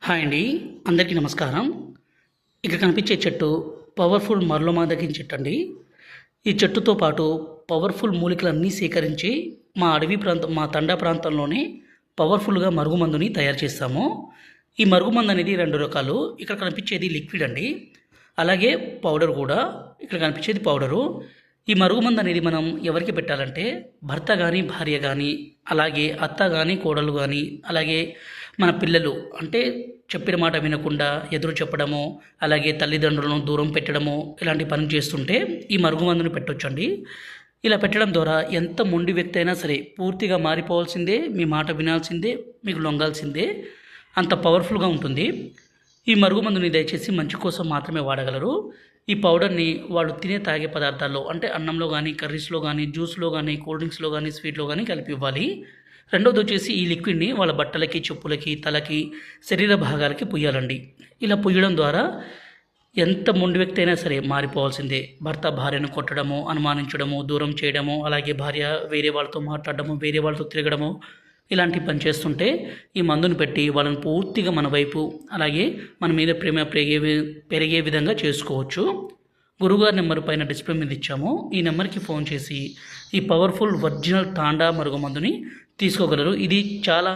Hi అండి, అందరికీ నమస్కారం. ఇక్కడ కనిపించే చెట్టు పవర్ఫుల్ మరలోమాదగిన చెట్టు అండి. ఈ చెట్టుతో పాటు పవర్ఫుల్ మూలికలన్నీ సేకరించి మా అడవి ప్రాంతం, మా తండా ప్రాంతంలోనే పవర్ఫుల్గా మరుగుమందుని తయారు చేస్తాము. ఈ మరుగుమందు అనేది రెండు రకాలు. ఇక్కడ కనిపించేది లిక్విడ్ అండి, అలాగే పౌడర్ కూడా. ఇక్కడ కనిపించేది పౌడరు. ఈ మరుగుమందు అనేది మనం ఎవరికి పెట్టాలంటే భర్త కానీ, భార్య కానీ, అలాగే అత్త కానీ, కోడలు కానీ, అలాగే మన పిల్లలు, అంటే చెప్పిన మాట వినకుండా ఎదురు చెప్పడము, అలాగే తల్లిదండ్రులను దూరం పెట్టడము, ఇలాంటి పని చేస్తుంటే ఈ మరుగుమందుని పెట్టొచ్చండి. ఇలా పెట్టడం ద్వారా ఎంత మొండి వ్యక్తి అయినా సరే పూర్తిగా మారిపోవాల్సిందే, మీ మాట వినాల్సిందే, మీకు లొంగాల్సిందే. అంత పవర్ఫుల్గా ఉంటుంది. ఈ మరుగుమందుని దయచేసి మంచి కోసం మాత్రమే వాడగలరు. ఈ పౌడర్ని వాళ్ళు తినే తాగే పదార్థాల్లో, అంటే అన్నంలో కానీ, కర్రీస్లో కానీ, జ్యూస్లో కానీ, కూల్ డ్రింక్స్లో కానీ, స్వీట్లో కానీ కలిపి ఇవ్వాలి. రెండోది వచ్చేసి ఈ లిక్విడ్ని వాళ్ళ బట్టలకి, చెప్పులకి, తలకి, శరీర భాగాలకి పుయ్యాలండి. ఇలా పుయ్యడం ద్వారా ఎంత మొండి వ్యక్తి అయినా సరే మారిపోవాల్సిందే. భర్త భార్యను కొట్టడము, అనుమానించడము, దూరం చేయడము, అలాగే భార్య వేరే వాళ్ళతో మాట్లాడడము, వేరే వాళ్ళతో తిరగడము, ఇలాంటి పని చేస్తుంటే ఈ మందును పెట్టి వాళ్ళని పూర్తిగా మన వైపు, అలాగే మన మీద ప్రేమ పెరిగే విధంగా చేసుకోవచ్చు. గురుగారి నెంబర్ పైన డిస్ప్లే మీద ఇచ్చాము. ఈ నెంబర్కి ఫోన్ చేసి ఈ పవర్ఫుల్ ఒరిజినల్ తాండా మరుగుమందుని తీసుకోగలరు. ఇది చాలా